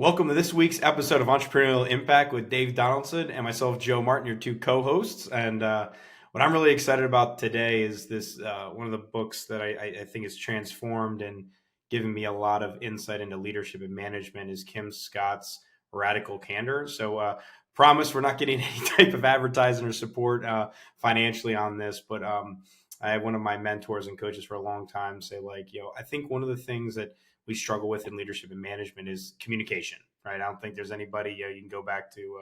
Welcome to this week's episode of Entrepreneurial Impact with Dave Donaldson and myself, Joe Martin, your two co-hosts. And what I'm really excited about today is this one of the books that I think has transformed and given me a lot of insight into leadership and management is Kim Scott's Radical Candor. So promise we're not getting any type of advertising or support financially on this, but I had one of my mentors and coaches for a long time say I think one of the things that we struggle with in leadership and management is communication, right? I don't think there's anybody, you can go back to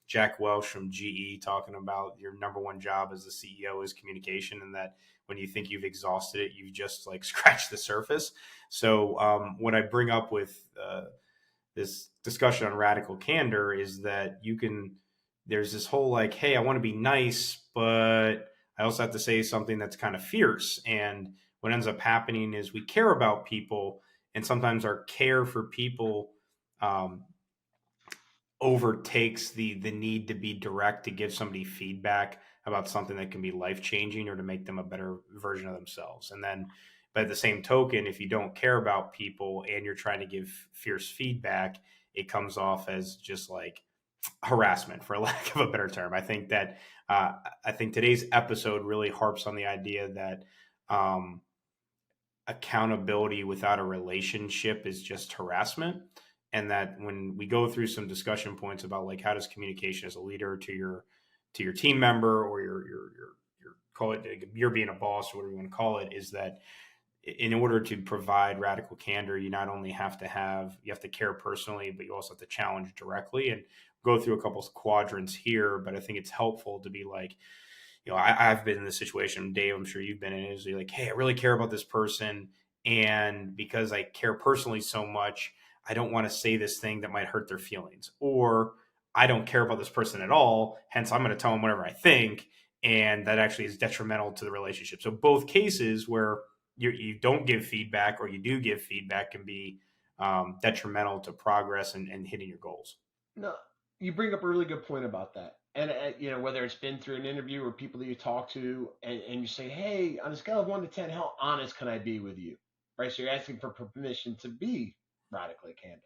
Jack Welch from GE talking about your number one job as the CEO is communication, and that when you think you've exhausted it, you've just scratched the surface. So what I bring up with this discussion on radical candor is that there's this whole hey, I want to be nice, but I also have to say something that's kind of fierce. And what ends up happening is we care about people, and sometimes our care for people overtakes the need to be direct, to give somebody feedback about something that can be life changing or to make them a better version of themselves. And then, but at the same token, if you don't care about people and you're trying to give fierce feedback, it comes off as just harassment, for lack of a better term. I think today's episode really harps on the idea that accountability without a relationship is just harassment, and that when we go through some discussion points about how does communication as a leader to your team member, or your call it, you're being a boss or whatever you want to call it, is that in order to provide radical candor, you not only have to care personally, but you also have to challenge directly, and go through a couple of quadrants here. But I think it's helpful to be I've been in this situation, Dave, I'm sure you've been in it, is you're hey, I really care about this person. And because I care personally so much, I don't want to say this thing that might hurt their feelings. Or I don't care about this person at all. Hence, I'm going to tell them whatever I think. And that actually is detrimental to the relationship. So both cases where you don't give feedback or you do give feedback can be detrimental to progress and hitting your goals. No, you bring up a really good point about that. And whether it's been through an interview or people that you talk to, and you say, "Hey, on a scale of 1 to 10, how honest can I be with you?" Right. So you're asking for permission to be radically candid.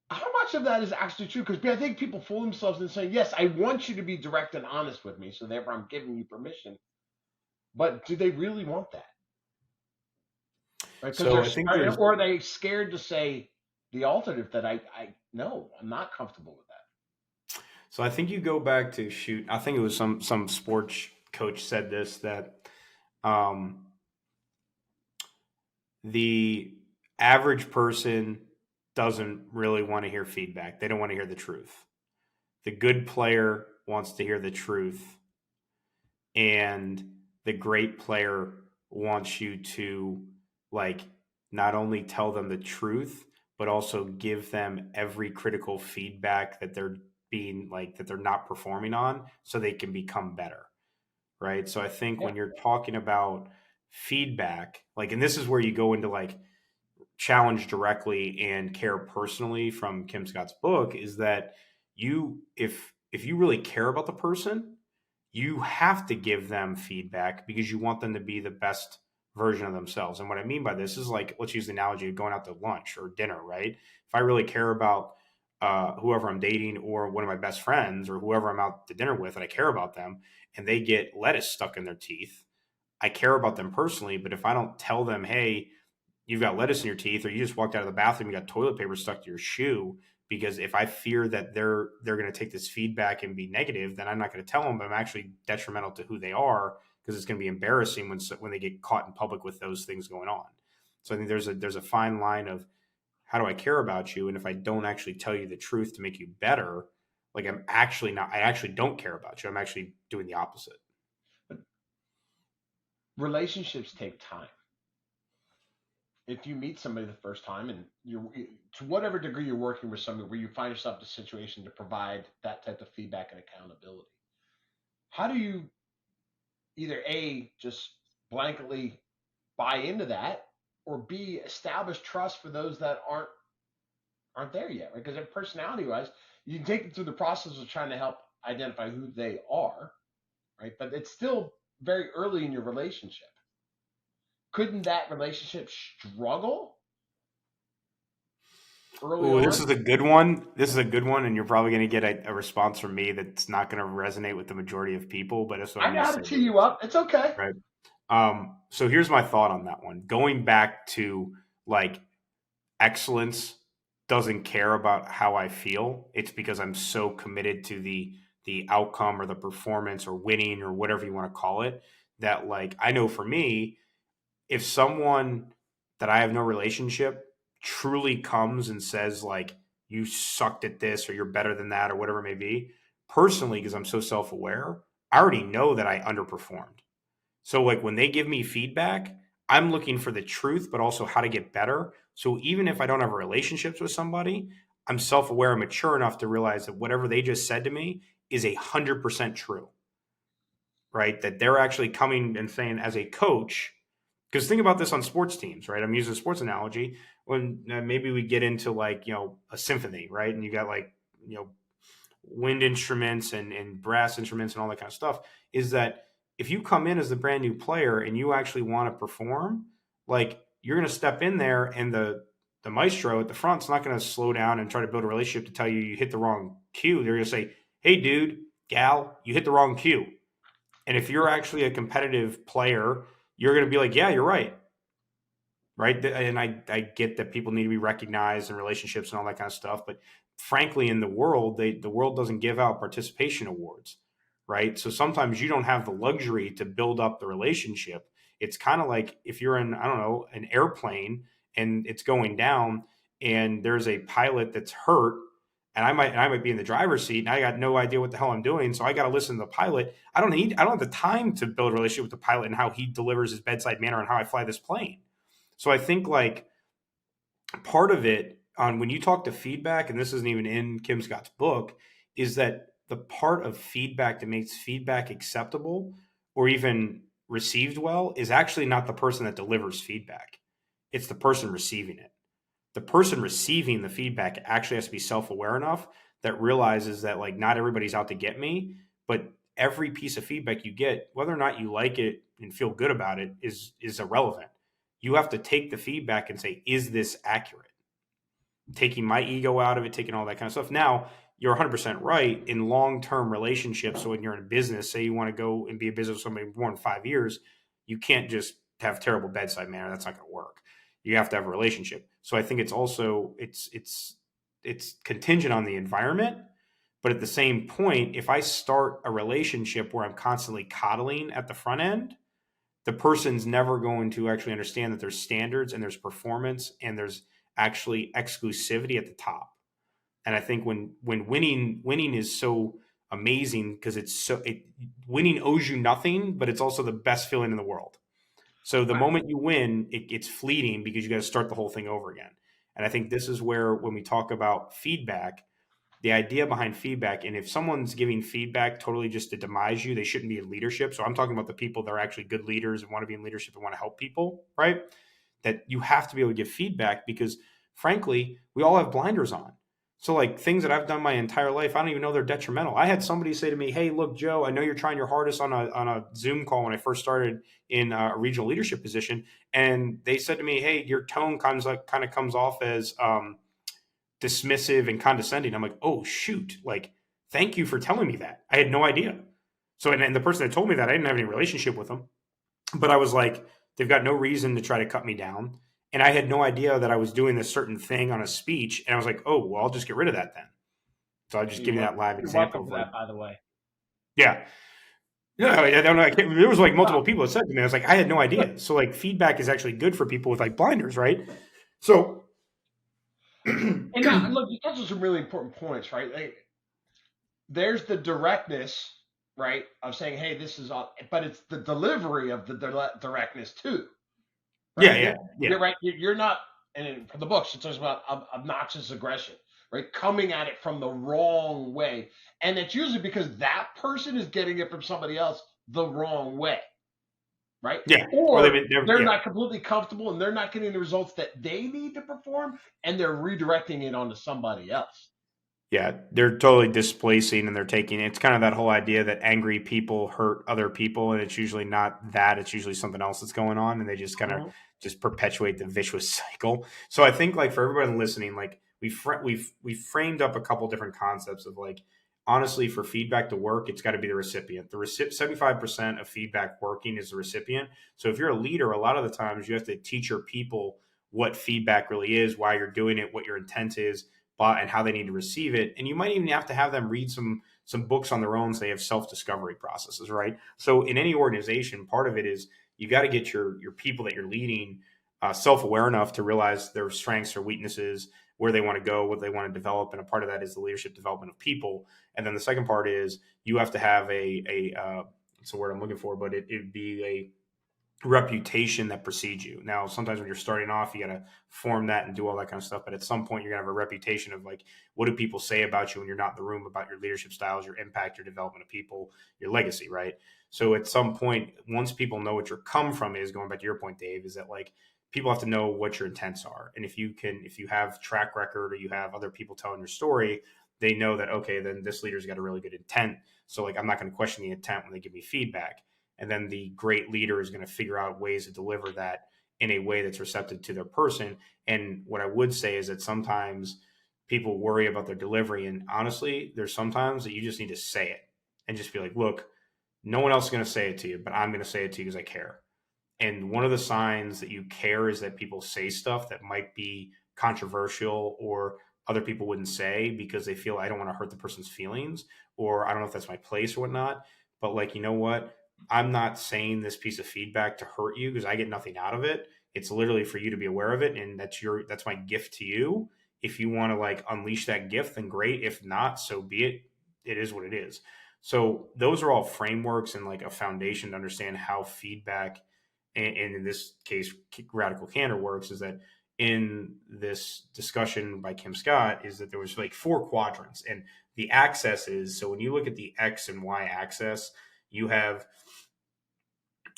How much of that is actually true? Because I think people fool themselves in saying, "Yes, I want you to be direct and honest with me, so therefore I'm giving you permission." But do they really want that? Right? Because So I think there's or are they scared to say the alternative that I no, I'm not comfortable with that. So I think you go back to I think it was some sports coach said this, that um, the average person doesn't really want to hear feedback. They don't want to hear the truth. The good player wants to hear the truth, and the great player wants you to like not only tell them the truth, but also give them every critical feedback that they're not performing on, so they can become better, right? So I think Yeah. when you're talking about feedback, and this is where you go into challenge directly and care personally from Kim Scott's book, is that if you really care about the person, you have to give them feedback because you want them to be the best version of themselves. And what I mean by this is, let's use the analogy of going out to lunch or dinner, right? If I really care about whoever I'm dating or one of my best friends or whoever I'm out to dinner with, and I care about them, and they get lettuce stuck in their teeth, I care about them personally. But if I don't tell them, hey, you've got lettuce in your teeth, or you just walked out of the bathroom, you got toilet paper stuck to your shoe, because if I fear that they're going to take this feedback and be negative, then I'm not going to tell them, but I'm actually detrimental to who they are, because it's going to be embarrassing when they get caught in public with those things going on. So I think there's a fine line of, how do I care about you? And if I don't actually tell you the truth to make you better, I actually don't care about you. I'm actually doing the opposite. But relationships take time. If you meet somebody the first time and to whatever degree you're working with somebody where you find yourself in a situation to provide that type of feedback and accountability, how do you either A, just blanketly buy into that, or B, establish trust for those that aren't there yet, right? Because personality wise, you can take them through the process of trying to help identify who they are, right? But it's still very early in your relationship. Couldn't that relationship struggle? early Oh, this on. is a good one. This is a good one, and you're probably going to get a response from me that's not going to resonate with the majority of people, but that's what I'm I going know to how say to tee you is, up. It's okay. right? So here's my thought on that one. Going back to like excellence doesn't care about how I feel. It's because I'm so committed to the outcome or the performance or winning or whatever you want to call it that like I know for me, if someone that I have no relationship truly comes and says like you sucked at this or you're better than that or whatever it may be, personally because I'm so self-aware, I already know that I underperformed. So like when they give me feedback, I'm looking for the truth, but also how to get better. So even if I don't have relationships with somebody, I'm self-aware and mature enough to realize that whatever they just said to me is 100% true, right? That they're actually coming and saying as a coach, because think about this on sports teams, right? I'm using a sports analogy when maybe we get into like, a symphony, right? And you got like, you know, wind instruments and brass instruments and all that kind of stuff is that if you come in as the brand new player and you actually want to perform, like you're going to step in there and the maestro at the front's not going to slow down and try to build a relationship to tell you you hit the wrong cue. They're going to say, "Hey, dude, gal, you hit the wrong cue." And if you're actually a competitive player, you're going to be like, "Yeah, you're right." Right? And I get that people need to be recognized in relationships and all that kind of stuff, but frankly, in the world, the world doesn't give out participation awards, right? So sometimes you don't have the luxury to build up the relationship. It's kind of like if you're in, I don't know, an airplane and it's going down, and there's a pilot that's hurt, and I might be in the driver's seat, and I got no idea what the hell I'm doing, so I got to listen to the pilot. I don't have the time to build a relationship with the pilot and how he delivers his bedside manner and how I fly this plane. So I think like part of it on when you talk to feedback, and this isn't even in Kim Scott's book, is that the part of feedback that makes feedback acceptable or even received well is actually not the person that delivers feedback. It's the person receiving it. The person receiving the feedback actually has to be self-aware enough that realizes that like not everybody's out to get me, but every piece of feedback you get, whether or not you like it and feel good about it, is irrelevant. You have to take the feedback and say, is this accurate? Taking my ego out of it, taking all that kind of stuff. Now, you're 100% right in long-term relationships. So when you're in business, say you want to go and be a business with somebody more than 5 years, you can't just have terrible bedside manner. That's not going to work. You have to have a relationship. So I think it's also it's contingent on the environment. But at the same point, if I start a relationship where I'm constantly coddling at the front end, the person's never going to actually understand that there's standards and there's performance and there's actually exclusivity at the top. And I think when winning is so amazing because winning owes you nothing, but it's also the best feeling in the world. So the Right. moment you win, it's fleeting because you got to start the whole thing over again. And I think this is where when we talk about feedback, the idea behind feedback, and if someone's giving feedback totally just to demise you, they shouldn't be in leadership. So I'm talking about the people that are actually good leaders and want to be in leadership and want to help people, right? That you have to be able to give feedback because frankly, we all have blinders on. So like things that I've done my entire life, I don't even know they're detrimental. I had somebody say to me, "Hey, look, Joe, I know you're trying your hardest on a Zoom call when I first started in a regional leadership position, and they said to me, "Hey, your tone kind of comes off as dismissive and condescending." I'm like, "Oh shoot! Like, thank you for telling me that. I had no idea." So, and the person that told me that, I didn't have any relationship with them, but I was like, they've got no reason to try to cut me down. And I had no idea that I was doing this certain thing on a speech. And I was like, "Oh, well, I'll just get rid of that then." So I just give you that live You're example welcome of for like, that, by the way. yeah. No, I don't know. There was like No. multiple people that said to me, I was like, I had no Look, idea. So like feedback is actually good for people with like blinders, right? So and now look, you touched on some really important points, right? Like, there's the directness, right, of saying, "Hey, this is all," but it's the delivery of the directness too, yeah, right? yeah, yeah. You're right. You're not, and for the books, it talks about obnoxious aggression, right? Coming at it from the wrong way, and it's usually because that person is getting it from somebody else the wrong way, right? Yeah. Or Or they're yeah. not completely comfortable and they're not getting the results that they need to perform, and they're redirecting it onto somebody else. Yeah, they're totally displacing and they're taking it's kind of that whole idea that angry people hurt other people and it's usually not that, it's usually something else that's going on and they just kind of Mhm. just perpetuate the vicious cycle. So I think like for everybody listening, like we've framed up a couple different concepts of like, honestly, for feedback to work, it's got to be the recipient. 75% of feedback working is the recipient. So if you're a leader, a lot of the times you have to teach your people what feedback really is, why you're doing it, what your intent is, and how they need to receive it. And you might even have to have them read some books on their own, so they have self-discovery processes, right? So in any organization, part of it is you got to get your people that you're leading self-aware enough to realize their strengths or weaknesses, where they want to go, what they want to develop, and a part of that is the leadership development of people. And then the second part is you have to have it's the word I'm looking for, but it'd be a reputation that precedes you. Now, sometimes when you're starting off, you got to form that and do all that kind of stuff. But at some point, you're going to have a reputation of like, what do people say about you when you're not in the room, about your leadership styles, your impact, your development of people, your legacy, right? So at some point, once people know what your come from is, going back to your point, Dave, is that like people have to know what your intents are. And if you have track record or you have other people telling your story, they know that, okay, then this leader's got a really good intent. So like, I'm not going to question the intent when they give me feedback. And then the great leader is going to figure out ways to deliver that in a way that's receptive to their person. And what I would say is that sometimes people worry about their delivery. And honestly, there's sometimes that you just need to say it and just be like, look, no one else is going to say it to you, but I'm going to say it to you because I care. And one of the signs that you care is that people say stuff that might be controversial or other people wouldn't say because they feel I don't want to hurt the person's feelings, or I don't know if that's my place or whatnot. But like, you know what? I'm not saying this piece of feedback to hurt you because I get nothing out of it. It's literally for you to be aware of it. And that's my gift to you. If you want to like unleash that gift, then great. If not, so be it. It is what it is. So those are all frameworks and like a foundation to understand how feedback, and in this case, radical candor works, is that in this discussion by Kim Scott is that there was like 4 quadrants, and the axis is, so when you look at the X and Y axis, you have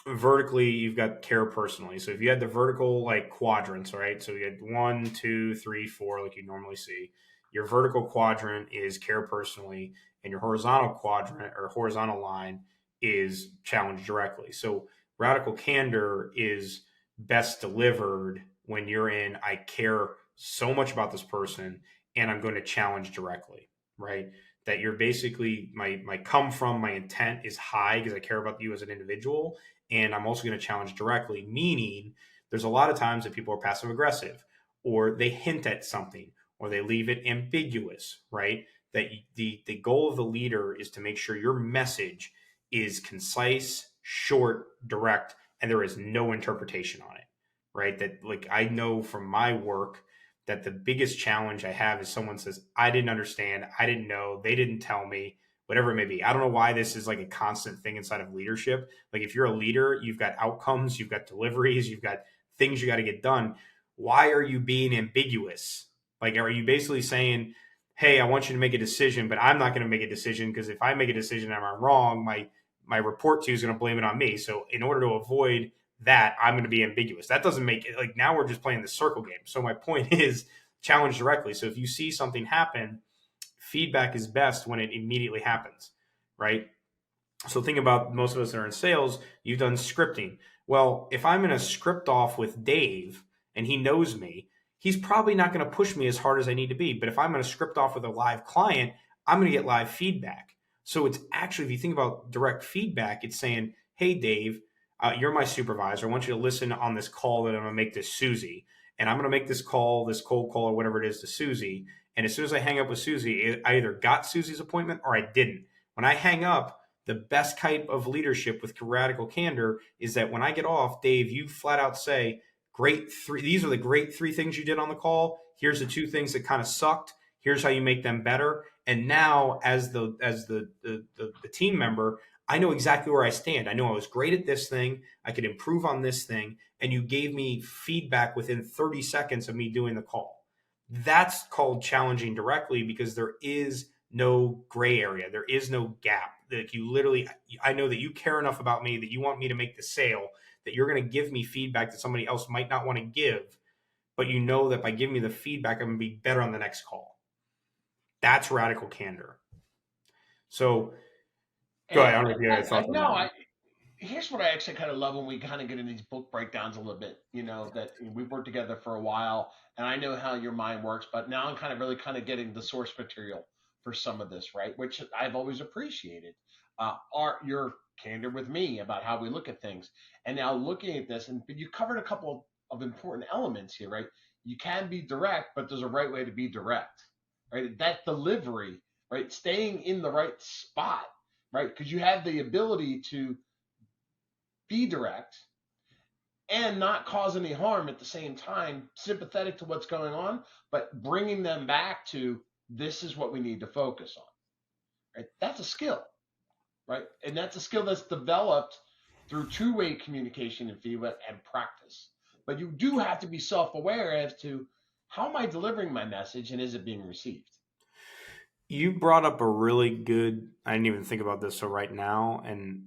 vertically, you've got care personally. So if you had the vertical like quadrants, right? So you had 1, 2, 3, 4, like you normally see. Your vertical quadrant is care personally, and your horizontal quadrant or horizontal line is challenge directly. So radical candor is best delivered when you're in, I care so much about this person and I'm going to challenge directly, right? That you're basically my come from, my intent is high because I care about you as an individual, and I'm also going to challenge directly, meaning there's a lot of times that people are passive aggressive or they hint at something or they leave it ambiguous, right? That the goal of the leader is to make sure your message is concise, short, direct, and there is no interpretation on it, right? That like I know from my work that the biggest challenge I have is someone says, I didn't understand, I didn't know, they didn't tell me, whatever it may be. I don't know why this is like a constant thing inside of leadership. Like if you're a leader, you've got outcomes, you've got deliveries, you've got things you got to get done. Why are you being ambiguous? Like, are you basically saying, hey, I want you to make a decision, but I'm not going to make a decision because if I make a decision and I'm wrong, my report to you is going to blame it on me. So in order to avoid that, I'm going to be ambiguous. That doesn't make it, like, now we're just playing the circle game. So my point is challenge directly. So if you see something happen, feedback is best when it immediately happens, right? So think about most of us that are in sales, you've done scripting. Well, if I'm in a script off with Dave and he knows me, he's probably not going to push me as hard as I need to be. But if I'm in a script off with a live client, I'm going to get live feedback. So it's actually, if you think about direct feedback, it's saying, hey, Dave, you're my supervisor. I want you to listen on this call that I'm going to make to Susie. And I'm going to make this call, this cold call or whatever it is to Susie. And as soon as I hang up with Susie, I either got Susie's appointment or I didn't. When I hang up, the best type of leadership with radical candor is that when I get off, Dave, you flat out say, great three, these are the great 3 things you did on the call. Here's the 2 things that kind of sucked. Here's how you make them better. And now as the team member, I know exactly where I stand. I know I was great at this thing. I could improve on this thing. And you gave me feedback within 30 seconds of me doing the call. That's called challenging directly because there is no gray area. There is no gap. Like you literally, I know that you care enough about me that you want me to make the sale, that you're going to give me feedback that somebody else might not want to give, but you know that by giving me the feedback, I'm going to be better on the next call. That's radical candor. So go ahead. I don't know if you had thoughts on that one. here's what I actually kind of love when we kind of get in these book breakdowns a little bit. That we've worked together for a while, and I know how your mind works, but now I'm kind of really kind of getting the source material for some of this, right? Which I've always appreciated. Your candor with me about how we look at things, and now looking at this, and but you covered a couple of important elements here, right? You can be direct, but there's a right way to be direct, right? That delivery, right? Staying in the right spot, right? Because you have the ability to be direct and not cause any harm at the same time, sympathetic to what's going on, but bringing them back to this is what we need to focus on. Right? That's a skill, right? And that's a skill that's developed through two-way communication and feedback and practice. But you do have to be self-aware as to how am I delivering my message and is it being received? You brought up a really good, I didn't even think about this so right now. And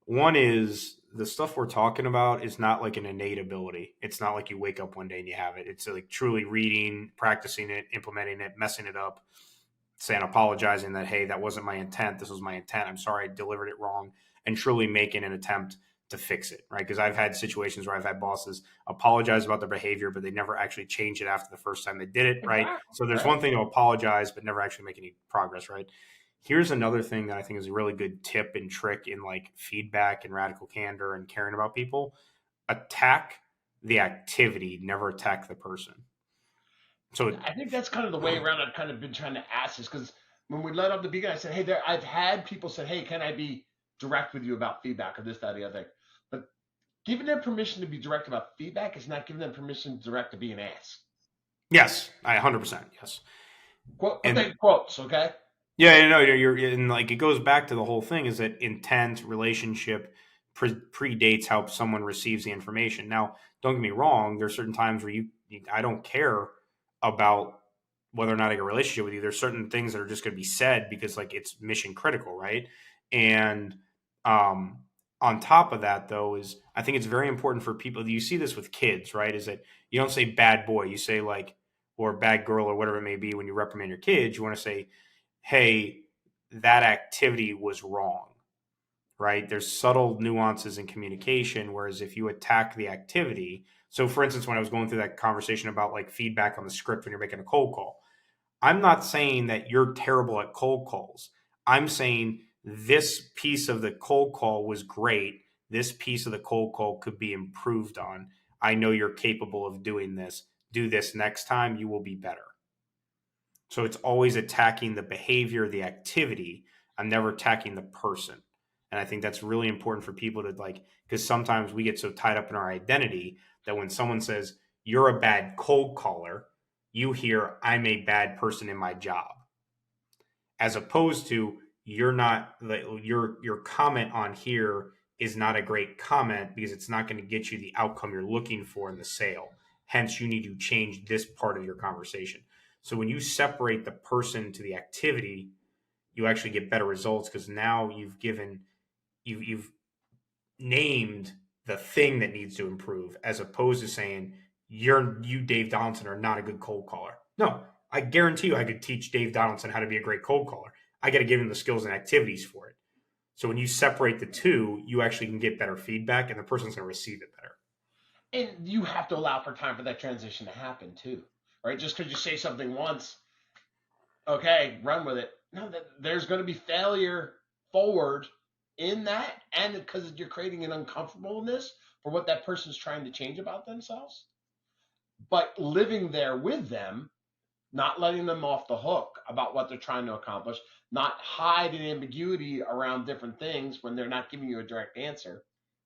one is the stuff we're talking about is not like an innate ability. It's not like you wake up one day and you have it. It's like truly reading, practicing it, implementing it, messing it up, saying, apologizing that, hey, that wasn't my intent. This was my intent. I'm sorry I delivered it wrong, and truly making an attempt to fix it, right? Because I've had situations where I've had bosses apologize about their behavior, but they never actually change it after the first time they did it, right? Exactly. So there's Right. one thing to apologize, but never actually make any progress, right? Here's another thing that I think is a really good tip and trick in like feedback and radical candor and caring about people. Attack the activity, never attack the person. So I think that's kind of the way around I've kind of been trying to ask this because when we led up the beacon, I said, hey, I've had people say, hey, can I be direct with you about feedback or this, that, or the other thing? But giving them permission to be direct about feedback is not giving them permission to direct to be an ass. yes, I 100% yes. Quote, put that And in quotes, okay? yeah, you know, you're and like it goes back to the whole thing is that intent relationship predates how someone receives the information. Now, don't get me wrong. There's certain times where I don't care about whether or not I get a relationship with you. There's certain things that are just going to be said because like it's mission critical, right? And um, on top of that, though, is I think it's very important for people. You see this with kids, right? Is that you don't say bad boy, you say like or bad girl or whatever it may be when you reprimand your kids. You want to say hey, that activity was wrong, right? There's subtle nuances in communication. Whereas if you attack the activity, so for instance, when I was going through that conversation about like feedback on the script when you're making a cold call, I'm not saying that you're terrible at cold calls. I'm saying this piece of the cold call was great. This piece of the cold call could be improved on. I know you're capable of doing this. Do this next time. You will be better. So it's always attacking the behavior, the activity. I'm never attacking the person. And I think that's really important for people to like, because sometimes we get so tied up in our identity that when someone says, you're a bad cold caller, you hear, I'm a bad person in my job. As opposed to, you're not, your comment on here is not a great comment because it's not going to get you the outcome you're looking for in the sale. Hence, you need to change this part of your conversation. So when you separate the person to the activity, you actually get better results because now you've named the thing that needs to improve, as opposed to saying you Dave Donaldson are not a good cold caller. No, I guarantee you I could teach Dave Donaldson how to be a great cold caller. I got to give him the skills and activities for it. So when you separate the two, you actually can get better feedback and the person's going to receive it better. And you have to allow for time for that transition to happen too, right? Just because you say something once, okay, run with it. No, there's going to be failure forward in that, and because you're creating an uncomfortableness for what that person's trying to change about themselves. But living there with them, not letting them off the hook about what they're trying to accomplish, not hiding ambiguity around different things when they're not giving you a direct answer,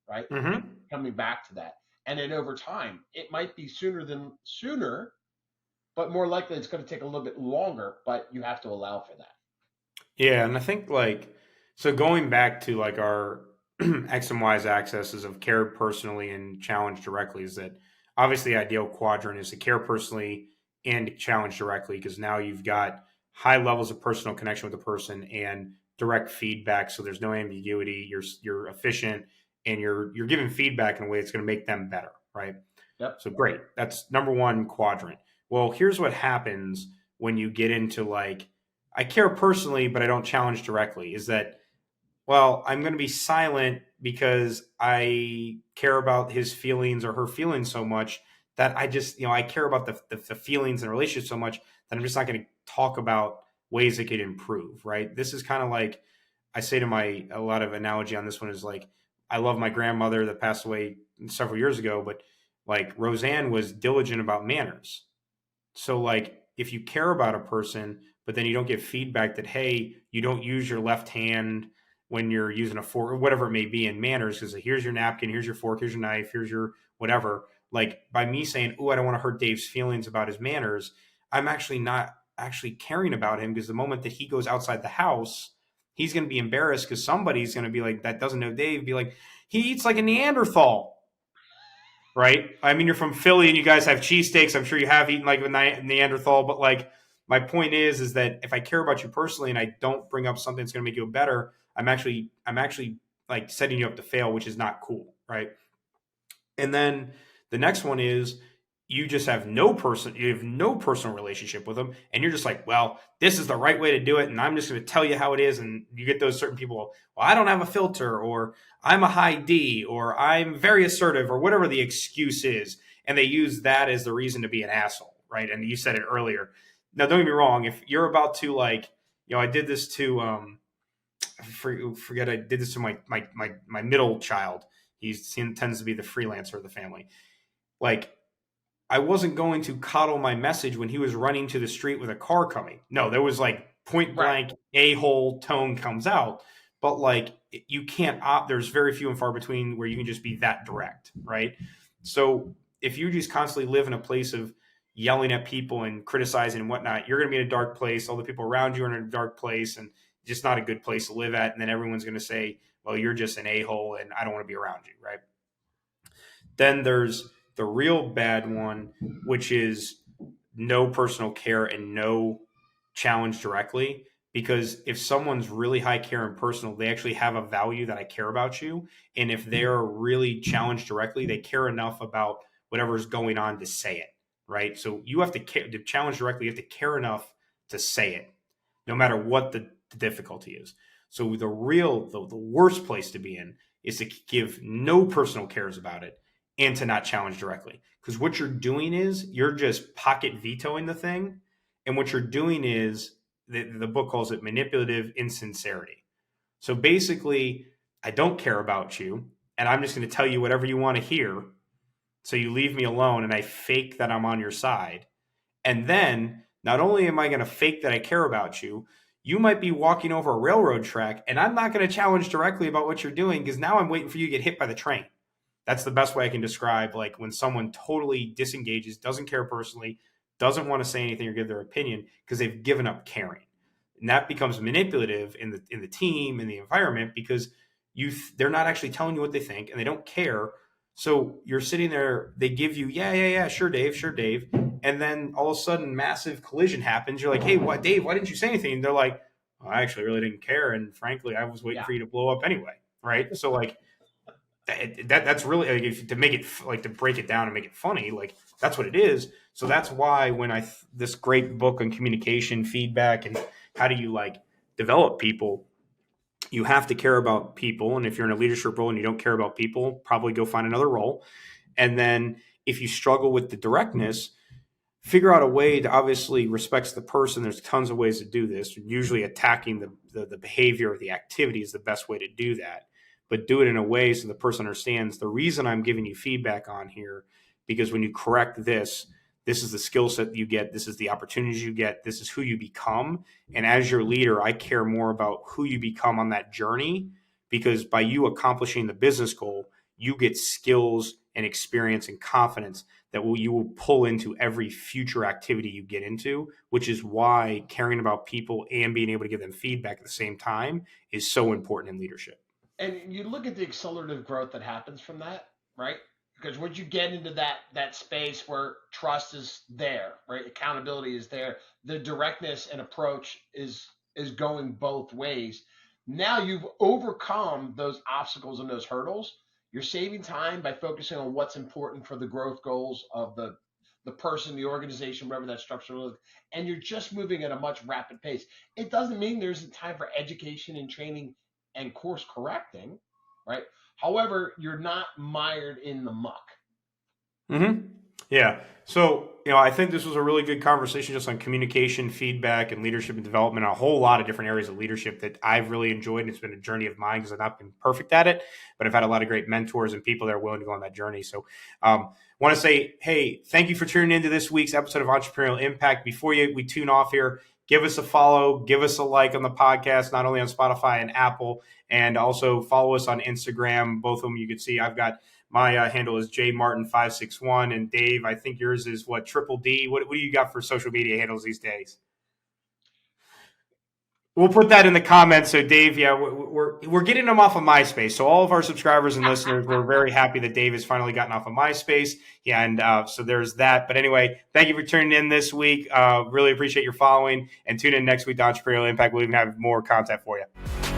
right? And Mm-hmm. coming back to that. And then over time, it might be sooner, but more likely it's going to take a little bit longer, but you have to allow for that. Yeah, and I think like so going back to like our X and Y's accesses of care personally and challenge directly is that obviously the ideal quadrant is to care personally and challenge directly because now you've got high levels of personal connection with the person and direct feedback so there's no ambiguity, you're efficient and you're giving feedback in a way that's going to make them better, right? Yep. So great. That's number one quadrant. Well, here's what happens when you get into like I care personally, but I don't challenge directly. Is that Well, I'm going to be silent because I care about his feelings or her feelings so much that I just, I care about the feelings and relationship so much that I'm just not going to talk about ways it could improve, right? This is kind of like I say to a lot of analogy on this one is like, I love my grandmother that passed away several years ago, but like Roseanne was diligent about manners. So like if you care about a person, but then you don't get feedback that hey, you don't use your left hand when you're using a fork or whatever it may be in manners, because here's your napkin, here's your fork, here's your knife, here's your whatever. Like by me saying, "Oh, I don't want to hurt Dave's feelings about his manners," I'm actually not actually caring about him because the moment that he goes outside the house, he's going to be embarrassed because somebody's going to be like that doesn't know Dave, be like he eats like a Neanderthal, right? I mean, you're from Philly and you guys have cheesesteaks. I'm sure you have eaten like a Neanderthal, but like my point is that if I care about you personally and I don't bring up something that's going to make you better, I'm actually like setting you up to fail, which is not cool, right? And then the next one is you have no personal relationship with them, and you're just like, well, this is the right way to do it, and I'm just going to tell you how it is. And you get those certain people, well, I don't have a filter, or I'm a high D, or I'm very assertive, or whatever the excuse is, and they use that as the reason to be an asshole, right? And you said it earlier. Now, don't get me wrong. If you're about to like, I did this to forget I did this to my middle child. He tends to be the freelancer of the family. Like I wasn't going to coddle my message when he was running to the street with a car coming. No, there was like point Right. blank a hole tone comes out. But like you can't opt. There's very few and far between where you can just be that direct, right? So if you just constantly live in a place of yelling at people and criticizing and whatnot, you're going to be in a dark place. All the people around you are in a dark place, and just not a good place to live at. And then everyone's going to say, "Well, you're just an a hole, and I don't want to be around you," right? Then there's the real bad one, which is no personal care and no challenge directly. Because if someone's really high care and personal, they actually have a value that I care about you. And if they're really challenged directly, they care enough about whatever's going on to say it, right? So you have to care to challenge directly, you have to care enough to say it, no matter what the difficulty is. So the worst place to be in is to give no personal cares about it and to not challenge directly. Because what you're doing is you're just pocket vetoing the thing. And what you're doing is the book calls it manipulative insincerity. So basically, I don't care about you, and I'm just going to tell you whatever you want to hear. So you leave me alone, and I fake that I'm on your side. And then not only am I going to fake that I care about you, you might be walking over a railroad track, and I'm not going to challenge directly about what you're doing because now I'm waiting for you to get hit by the train. That's the best way I can describe like when someone totally disengages, doesn't care personally, doesn't want to say anything or give their opinion because they've given up caring. And that becomes manipulative in the team, in the environment, because they're not actually telling you what they think and they don't care. So you're sitting there, they give you, yeah, sure, Dave. And then all of a sudden, massive collision happens. You're like, hey, what, Dave, why didn't you say anything? And they're like, well, I actually really didn't care. And frankly, I was waiting Yeah. for you to blow up anyway. Right. So, like, that's really like to make it like to break it down and make it funny, like that's what it is. So that's why when this great book on communication feedback and how do you like develop people, you have to care about people. And if you're in a leadership role and you don't care about people, probably go find another role. And then if you struggle with the directness, figure out a way to obviously respects the person. There's tons of ways to do this. Usually attacking the behavior or the activity is the best way to do that. But do it in a way so the person understands the reason I'm giving you feedback on here, because when you correct this, this is the skill set you get, this is the opportunities you get, this is who you become. And as your leader, I care more about who you become on that journey, because by you accomplishing the business goal, you get skills and experience and confidence that you will pull into every future activity you get into, which is why caring about people and being able to give them feedback at the same time is so important in leadership. And you look at the accelerative growth that happens from that, right? Because once you get into that space where trust is there, right? Accountability is there, the directness and approach is going both ways. Now you've overcome those obstacles and those hurdles. You're saving time by focusing on what's important for the growth goals of the person, the organization, wherever that structure is, and you're just moving at a much rapid pace. It doesn't mean there isn't time for education and training and course correcting, right? However, you're not mired in the muck. Mm-hmm. Yeah. So, I think this was a really good conversation just on communication, feedback, and leadership and development, a whole lot of different areas of leadership that I've really enjoyed. And it's been a journey of mine because I've not been perfect at it, but I've had a lot of great mentors and people that are willing to go on that journey. So, want to say, hey, thank you for tuning into this week's episode of Entrepreneurial Impact. Before we tune off here, give us a follow, give us a like on the podcast, not only on Spotify and Apple, and also follow us on Instagram. Both of them you can see. I've got my handle is jmartin561, and Dave, I think yours is what, Triple D? What do you got for social media handles these days? We'll put that in the comments. So, Dave, yeah, we're getting them off of MySpace. So, all of our subscribers and listeners, we're very happy that Dave has finally gotten off of MySpace. Yeah, and so there's that. But anyway, thank you for tuning in this week. Really appreciate your following, and tune in next week to Entrepreneurial Impact. We'll even have more content for you.